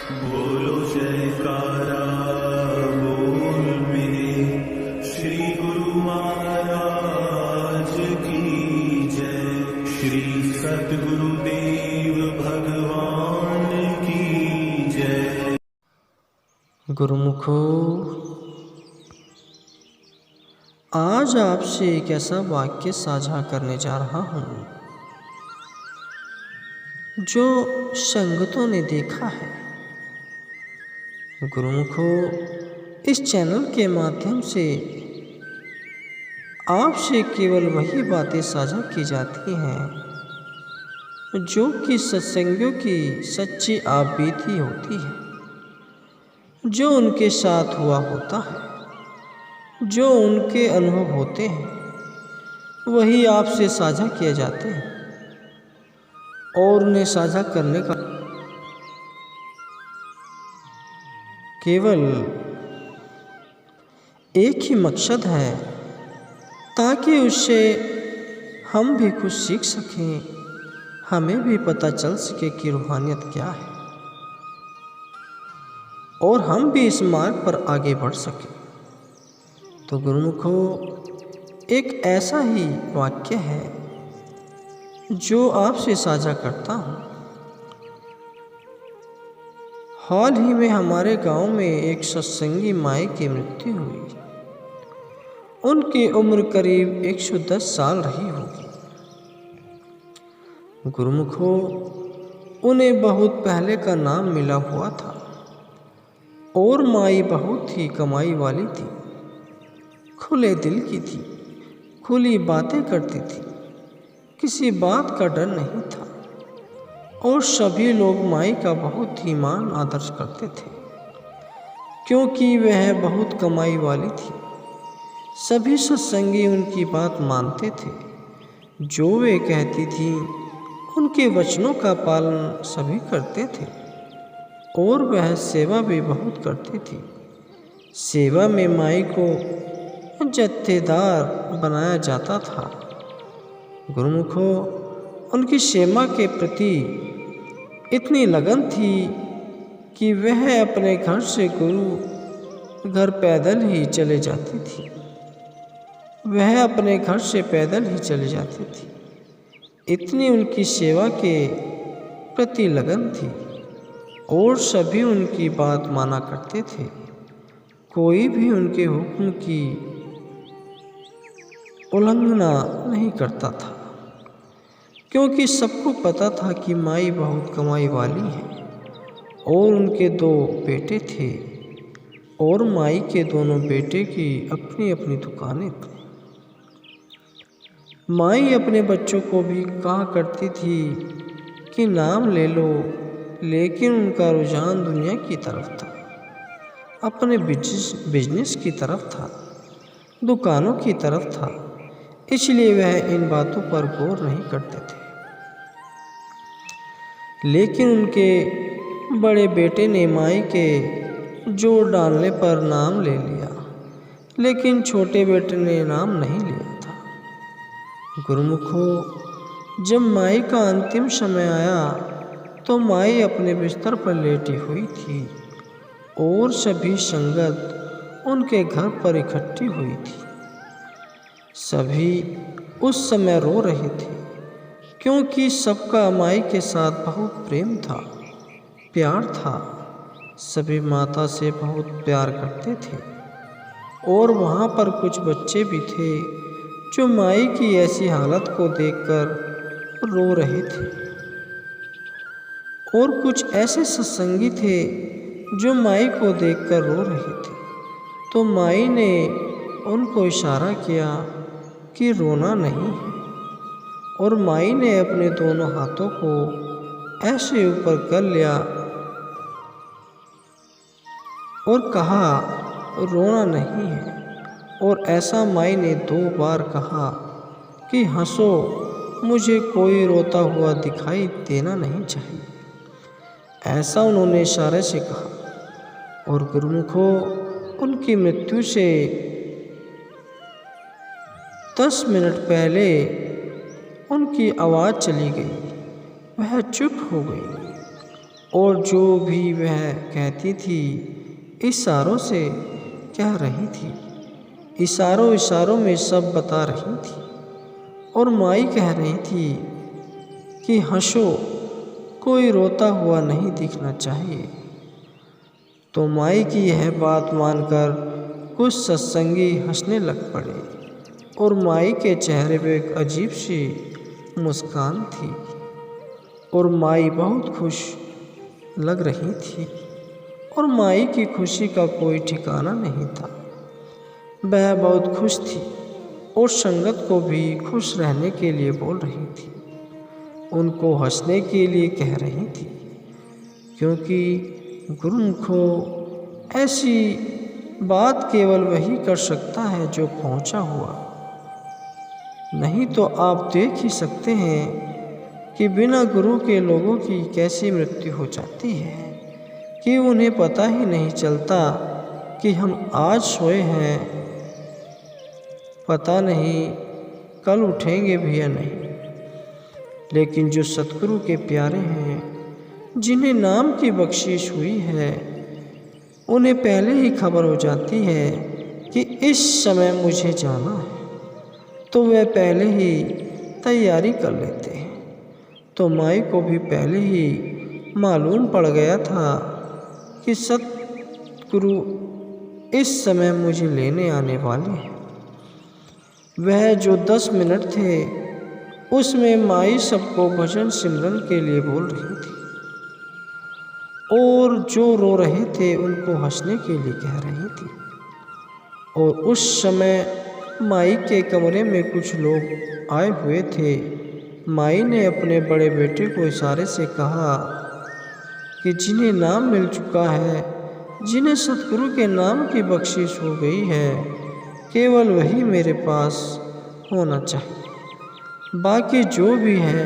बोलो जयकारा बोल मेरे श्री गुरु महाराज की जय। श्री सतगुरुदेव भगवान की जय। गुरुमुखो, आज आपसे एक ऐसा वाक्य साझा करने जा रहा हूँ जो संगतों ने देखा है। गुरुमुखो, इस चैनल के माध्यम से आपसे केवल वही बातें साझा की जाती हैं जो कि सत्संगियों की सच्ची आप बीती होती है, जो उनके साथ हुआ होता है, जो उनके अनुभव होते हैं, वही आपसे साझा किए जाते हैं। और उन्हें साझा करने का केवल एक ही मकसद है, ताकि उससे हम भी कुछ सीख सकें, हमें भी पता चल सके कि रूहानियत क्या है और हम भी इस मार्ग पर आगे बढ़ सकें। तो गुरुमुखो, एक ऐसा ही वाक्य है जो आपसे साझा करता हूँ। हाल ही में हमारे गांव में एक सत्संगी माई की मृत्यु हुई। उनकी उम्र करीब 110 साल रही होगी। गुरुमुखो, उन्हें बहुत पहले का नाम मिला हुआ था और माई बहुत ही कमाई वाली थी, खुले दिल की थी, खुली बातें करती थी, किसी बात का डर नहीं था और सभी लोग माई का बहुत ही मान आदर करते थे, क्योंकि वह बहुत कमाई वाली थी। सभी सत्संगी उनकी बात मानते थे, जो वे कहती थी उनके वचनों का पालन सभी करते थे और वह सेवा भी बहुत करती थी। सेवा में माई को जत्थेदार बनाया जाता था। गुरुमुखो, उनकी सेवा के प्रति इतनी लगन थी कि वह अपने घर से गुरु घर पैदल ही चले जाती थी। वह अपने घर से पैदल ही चली जाती थी। इतनी उनकी सेवा के प्रति लगन थी और सभी उनकी बात माना करते थे। कोई भी उनके हुक्म की उल्लंघना नहीं करता था, क्योंकि सबको पता था कि माई बहुत कमाई वाली है और उनके 2 बेटे थे और माई के दोनों बेटे की अपनी अपनी दुकानें थी। माई अपने बच्चों को भी कहा करती थी कि नाम ले लो, लेकिन उनका रुझान दुनिया की तरफ था, अपने बिजनेस की तरफ था, दुकानों की तरफ था, इसलिए वह इन बातों पर गौर नहीं करते थे। लेकिन उनके बड़े बेटे ने माई के जोर डालने पर नाम ले लिया, लेकिन छोटे बेटे ने नाम नहीं लिया था। गुरुमुखो, जब माई का अंतिम समय आया तो माई अपने बिस्तर पर लेटी हुई थी और सभी संगत उनके घर पर इकट्ठी हुई थी। सभी उस समय रो रहे थे, क्योंकि सबका माई के साथ बहुत प्रेम था, प्यार था। सभी माता से बहुत प्यार करते थे और वहाँ पर कुछ बच्चे भी थे जो माई की ऐसी हालत को देखकर रो रहे थे और कुछ ऐसे सत्संगी थे जो माई को देखकर रो रहे थे। तो माई ने उनको इशारा किया कि रोना नहीं है और माई ने अपने दोनों हाथों को ऐसे ऊपर कर लिया और कहा, रोना नहीं है। और ऐसा माई ने 2 बार कहा कि हंसो, मुझे कोई रोता हुआ दिखाई देना नहीं चाहिए। ऐसा उन्होंने इशारे से कहा। और गुरुमुखो, उनकी मृत्यु से 10 मिनट पहले उनकी आवाज़ चली गई, वह चुप हो गई और जो भी वह कहती थी इशारों से कह रही थी, इशारों इशारों में सब बता रही थी। और माई कह रही थी कि हंसो, कोई रोता हुआ नहीं दिखना चाहिए। तो माई की यह बात मानकर कुछ सत्संगी हंसने लग पड़े और माई के चेहरे पे एक अजीब सी मुस्कान थी और माई बहुत खुश लग रही थी और माई की खुशी का कोई ठिकाना नहीं था। वह बहुत खुश थी और संगत को भी खुश रहने के लिए बोल रही थी, उनको हंसने के लिए कह रही थी, क्योंकि गुरुमुखो ऐसी बात केवल वही कर सकता है जो पहुंचा हुआ। नहीं तो आप देख ही सकते हैं कि बिना गुरु के लोगों की कैसी मृत्यु हो जाती है कि उन्हें पता ही नहीं चलता कि हम आज सोए हैं, पता नहीं कल उठेंगे भी या नहीं। लेकिन जो सतगुरु के प्यारे हैं, जिन्हें नाम की बख्शिश हुई है, उन्हें पहले ही खबर हो जाती है कि इस समय मुझे जाना है, तो वे पहले ही तैयारी कर लेते हैं। तो माई को भी पहले ही मालूम पड़ गया था कि सतगुरु इस समय मुझे लेने आने वाले हैं। वह जो 10 मिनट थे उसमें माई सबको भजन सिमरन के लिए बोल रही थी और जो रो रहे थे उनको हंसने के लिए कह रही थी। और उस समय माई के कमरे में कुछ लोग आए हुए थे। माई ने अपने बड़े बेटे को इशारे से कहा कि जिन्हें नाम मिल चुका है, जिन्हें सतगुरु के नाम की बख्शिश हो गई है, केवल वही मेरे पास होना चाहिए। बाकी जो भी है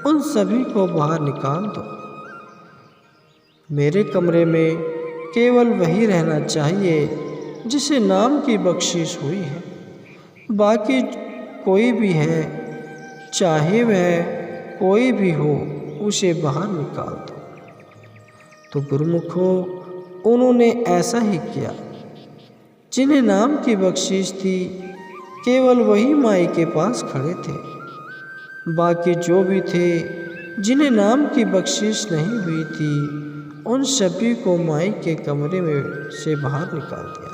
उन सभी को बाहर निकाल दो। मेरे कमरे में केवल वही रहना चाहिए जिसे नाम की बख्शिश हुई है। बाकी कोई भी है, चाहे वह कोई भी हो, उसे बाहर निकाल दो। तो गुरुमुखो, उन्होंने ऐसा ही किया। जिन्हें नाम की बख्शिश थी केवल वही माई के पास खड़े थे। बाकी जो भी थे जिन्हें नाम की बख्शिश नहीं हुई थी, उन सभी को माई के कमरे में से बाहर निकाल दिया।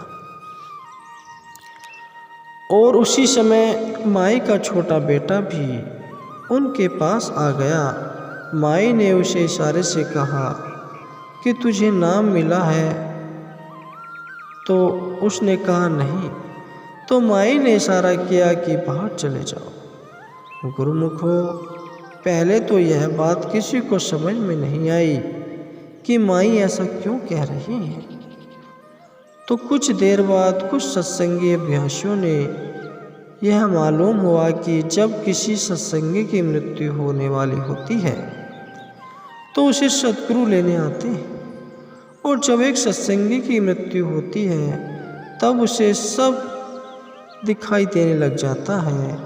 और उसी समय माई का छोटा बेटा भी उनके पास आ गया। माई ने उसे इशारे से कहा कि तुझे नाम मिला है, तो उसने कहा नहीं। तो माई ने इशारा किया कि बाहर चले जाओ। गुरुमुखो, पहले तो यह बात किसी को समझ में नहीं आई कि माई ऐसा क्यों कह रही है। तो कुछ देर बाद कुछ सत्संगी अभ्यासियों ने यह मालूम हुआ कि जब किसी सत्संगी की मृत्यु होने वाली होती है तो उसे सतगुरु लेने आते हैं, और जब एक सत्संगी की मृत्यु होती है तब उसे सब दिखाई देने लग जाता है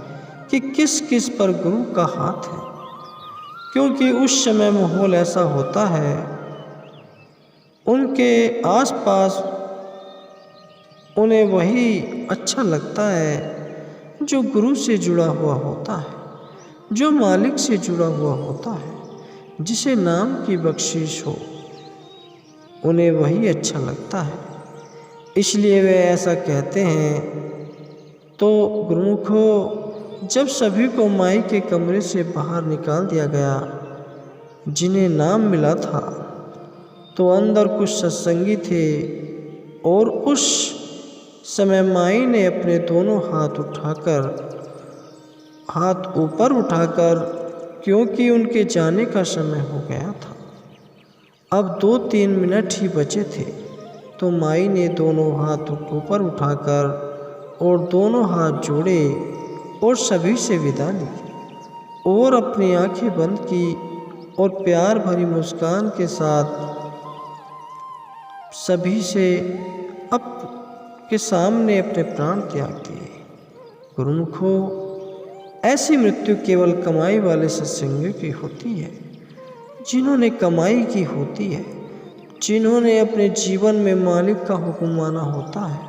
कि किस किस पर गुरु का हाथ है, क्योंकि उस समय माहौल ऐसा होता है, उनके आसपास उन्हें वही अच्छा लगता है जो गुरु से जुड़ा हुआ होता है, जो मालिक से जुड़ा हुआ होता है, जिसे नाम की बख्शिश हो, उन्हें वही अच्छा लगता है। इसलिए वे ऐसा कहते हैं। तो गुरुमुखो, जब सभी को माई के कमरे से बाहर निकाल दिया गया जिन्हें नाम मिला था, तो अंदर कुछ सत्संगी थे और उस समय माई ने अपने दोनों हाथ ऊपर उठाकर, क्योंकि उनके जाने का समय हो गया था, अब 2-3 मिनट ही बचे थे, तो माई ने दोनों हाथ ऊपर उठाकर और दोनों हाथ जोड़े और सभी से विदा ली और अपनी आंखें बंद की और प्यार भरी मुस्कान के साथ सभी से के सामने अपने प्राण त्याग दिए। गुरुमुखो, ऐसी मृत्यु केवल कमाई वाले सत्संगियों की होती है, जिन्होंने कमाई की होती है, जिन्होंने अपने जीवन में मालिक का हुक्म माना होता है,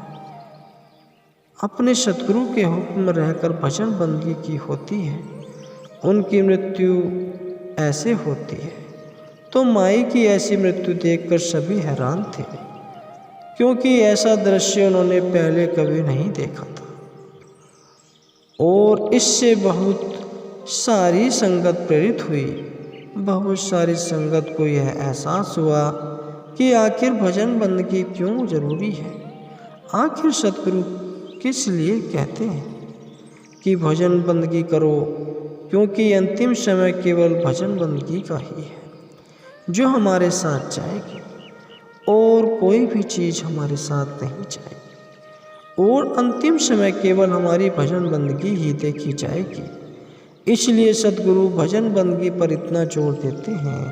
अपने सतगुरु के हुक्म में रहकर भजन बंदगी की होती है, उनकी मृत्यु ऐसे होती है। तो माई की ऐसी मृत्यु देखकर सभी हैरान थे, क्योंकि ऐसा दृश्य उन्होंने पहले कभी नहीं देखा था। और इससे बहुत सारी संगत प्रेरित हुई। बहुत सारी संगत को यह एहसास हुआ कि आखिर भजन बंदगी क्यों जरूरी है। आखिर सतगुरु किस लिए कहते हैं कि भजन बंदगी करो, क्योंकि अंतिम समय केवल भजन बंदगी का ही है जो हमारे साथ जाएगी, और कोई भी चीज़ हमारे साथ नहीं जाएगी। और अंतिम समय केवल हमारी भजन बंदगी ही देखी जाएगी। इसलिए सतगुरु भजन बंदगी पर इतना जोर देते हैं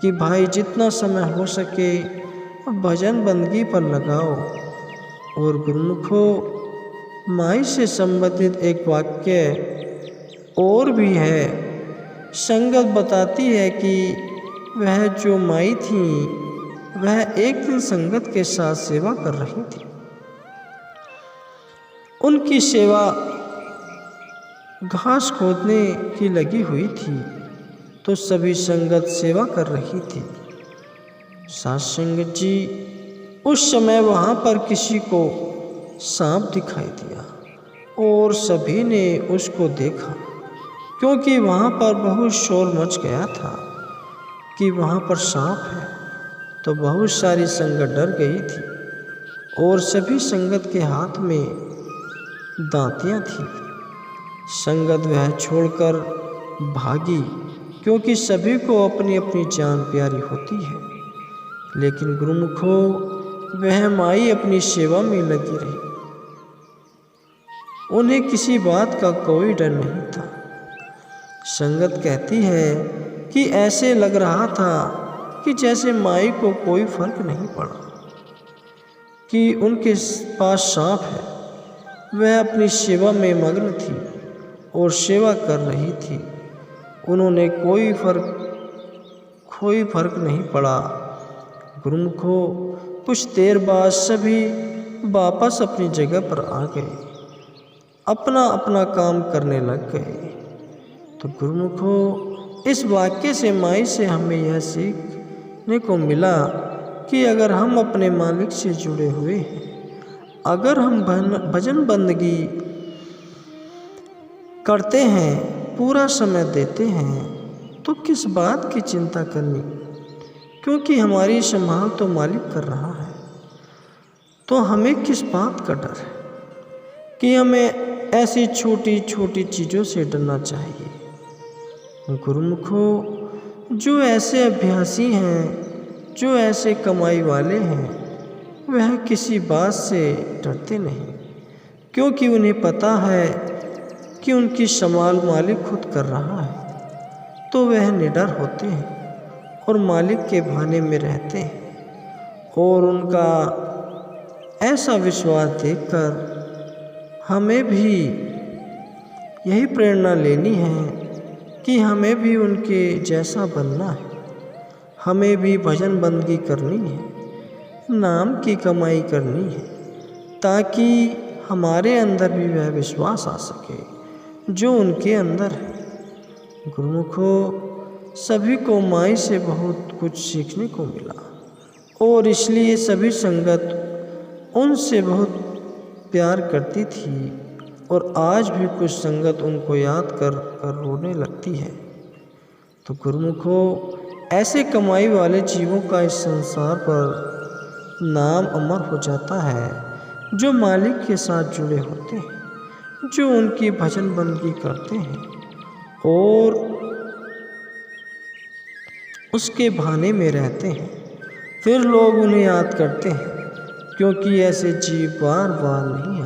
कि भाई जितना समय हो सके भजन बंदगी पर लगाओ। और गुरुमुखों, माई से संबंधित एक वाक्य और भी है। संगत बताती है कि वह जो माई थी वह एक दिन संगत के साथ सेवा कर रही थी। उनकी सेवा घास खोदने की लगी हुई थी, तो सभी संगत सेवा कर रही थी। साथ संगत जी, उस समय वहाँ पर किसी को सांप दिखाई दिया और सभी ने उसको देखा, क्योंकि वहाँ पर बहुत शोर मच गया था कि वहाँ पर सांप है। तो बहुत सारी संगत डर गई थी और सभी संगत के हाथ में दांतियाँ थी। संगत वह छोड़कर भागी, क्योंकि सभी को अपनी अपनी जान प्यारी होती है। लेकिन गुरुमुखों, वह माई अपनी सेवा में लगी रही। उन्हें किसी बात का कोई डर नहीं था। संगत कहती है कि ऐसे लग रहा था कि जैसे माई को कोई फर्क नहीं पड़ा कि उनके पास सांप है। वह अपनी सेवा में मग्न थी और सेवा कर रही थी। उन्होंने कोई फर्क नहीं पड़ा। गुरुमुखों, कुछ देर बाद सभी वापस अपनी जगह पर आ गए, अपना अपना काम करने लग गए। तो गुरुमुखों, इस वाक्य से माई से हमें यह सीखने को मिला कि अगर हम अपने मालिक से जुड़े हुए हैं, अगर हम भजन बंदगी करते हैं, पूरा समय देते हैं, तो किस बात की चिंता करनी, क्योंकि हमारी संभाल तो मालिक कर रहा है। तो हमें किस बात का डर है कि हमें ऐसी छोटी छोटी चीज़ों से डरना चाहिए। गुरुमुखों, जो ऐसे अभ्यासी हैं, जो ऐसे कमाई वाले हैं, वह किसी बात से डरते नहीं, क्योंकि उन्हें पता है कि उनकी संभाल मालिक खुद कर रहा है। तो वह निडर होते हैं और मालिक के भाने में रहते हैं। और उनका ऐसा विश्वास देखकर हमें भी यही प्रेरणा लेनी है कि हमें भी उनके जैसा बनना है। हमें भी भजन बंदगी करनी है, नाम की कमाई करनी है, ताकि हमारे अंदर भी वह विश्वास आ सके जो उनके अंदर है। गुरुमुखों, सभी को माई से बहुत कुछ सीखने को मिला, और इसलिए सभी संगत उनसे बहुत प्यार करती थी। और आज भी कुछ संगत उनको याद कर रोने लगती है। तो गुरुमुखों, ऐसे कमाई वाले जीवों का इस संसार पर नाम अमर हो जाता है, जो मालिक के साथ जुड़े होते हैं, जो उनकी भजन बंदगी करते हैं और उसके भाने में रहते हैं। फिर लोग उन्हें याद करते हैं, क्योंकि ऐसे जीव बार बार नहीं